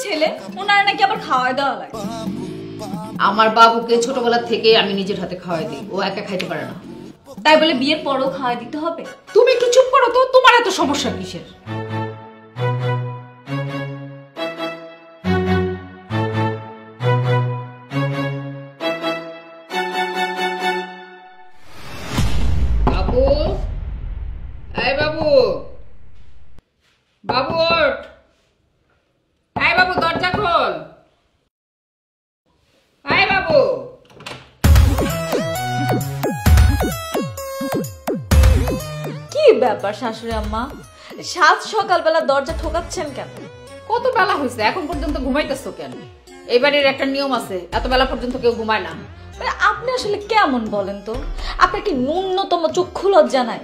ছেলে, ওনারা নাকি আবার খাওয়ায় দেওয়া লাগে। আমার বাবুকে ছোটবেলা থেকে আমি নিজের হাতে খাওয়াই দিই, ও একা খাইতে পারে না। তাই বলে বিয়ের পরও খাওয়াই দিতে হবে? তুমি একটু চুপ করো তো, তোমার এত সমস্যা কিসের? বাবু, এই বাবু, বাবু ওঠ। এই বাবু দরজা খোল। এই বাবু। কি ব্যাপার শাশুড়ি আম্মা, সাত সকালবেলা দরজা ঠোকাচ্ছেন কেন? কত বেলা হয়েছে, এখন পর্যন্ত ঘুমাইতেছো কেন? এই বাড়ির একটা নিয়ম আছে, এত বেলা পর্যন্ত কেউ ঘুমায় না। আপনি আসলে কেমন বলেন তো? আপনার কি ন্যূনতম চক্ষু লজ্জা নাই?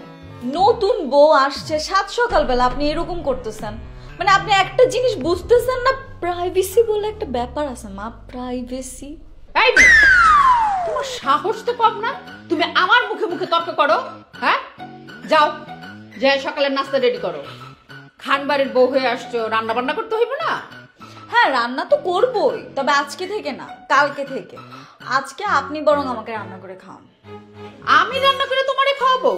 নতুন বউ আসছে, সাত সকালবেলা আপনি এরকম করতেছেন। মানে আপনি একটা জিনিস বুঝতেছেন না, প্রাইভেসি বলে একটা ব্যাপার আছে মা, প্রাইভেসি। এই মেয়ে, তোমার সাহস তো কম না, তুমি আমার মুখে মুখে তর্ক করো। হ্যাঁ, যাও, যে সকালের নাস্তা রেডি করো। খান বাড়ির বউ হয়ে আসছো, রান্না বান্না করতে হইব না? হ্যাঁ, রান্না তো করবোই, তবে আজকে থেকে না, কালকে থেকে। আজকে আপনি বরং আমাকে রান্না করে খাওয়ান। আমি রান্না করে তোমারে খাওয়াবো?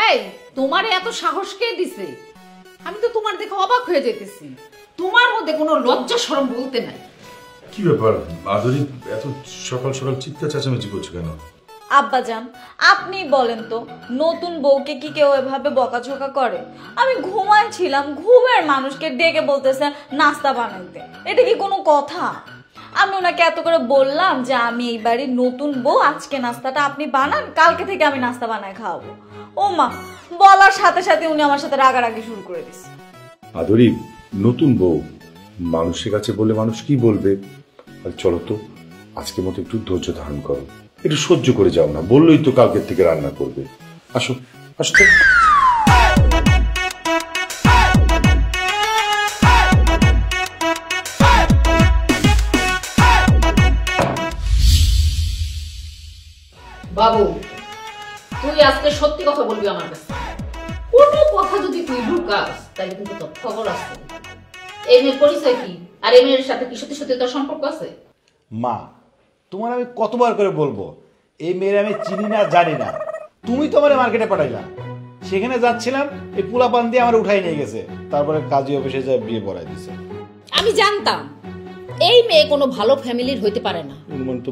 এই, তোমারে এত সাহস কে দিছে? আমি তো তোমার দেখে অবাক হয়ে যেতেছি। তোমার মধ্যে কোনো লজ্জা শরম বলতে নাই। কি ব্যাপার মাধুরী, এত সকাল সকাল চিৎকার চেঁচামেচি করছো কেন? আব্বাজান, আপনি বলেন তো, নতুন বউকে কি কেউ এভাবে বকাঝকা করে? আমি ঘুমাইছিলাম, ঘুমের মানুষকে ডেকে বলতেছে নাস্তা বানাইতে, এটা কি কোনো কথা? আমি ওনাকে এত করে বললাম যে আমি এই বাড়ির নতুন বউ, আজকে নাস্তাটা আপনি বানান, কালকে থেকে আমি নাস্তা বানায় খাওয়াবো। ও মা, বলার সাথে সাথে উনি আমার সাথে রাগারাগি শুরু করে দিচ্ছে। মাধুরী, নতুন বউ, মানুষের কাছে বলে মানুষ কি বলবে? আর চলো তো, আজকের মতো একটু ধৈর্য ধারণ করো, একটু সহ্য করে যাও না, বললোই তো কালকের থেকে রান্না করবে। আসো, আসো তো। বাবু, তুই আজকে সত্যি কথা বলবি আমার কাছে। কোনো কথা যদি তুই ঢুকাস, তাহলে কিন্তু তোর খবর আছে। এই মেয়ের পরিচয় কি, আর এই মেয়ের সাথে কি সত্যি সত্যি তোর সম্পর্ক আছে? মা, তোমার আমি কতবার করে বলবো, এই মেয়ের আমি চিনি না, জানি না। তুমি তো আমার মার্কেটে পাঠাইলা, সেখানে যাচ্ছিলাম, এই পোলাপান দিয়ে আমার উঠাই নিয়ে গেছে, তারপরে কাজী অফিসে যায় বিয়ে পড়াই দিছে। আমি জানতাম এই মেয়ে কোনো ভালো ফ্যামিলির হইতে পারে না।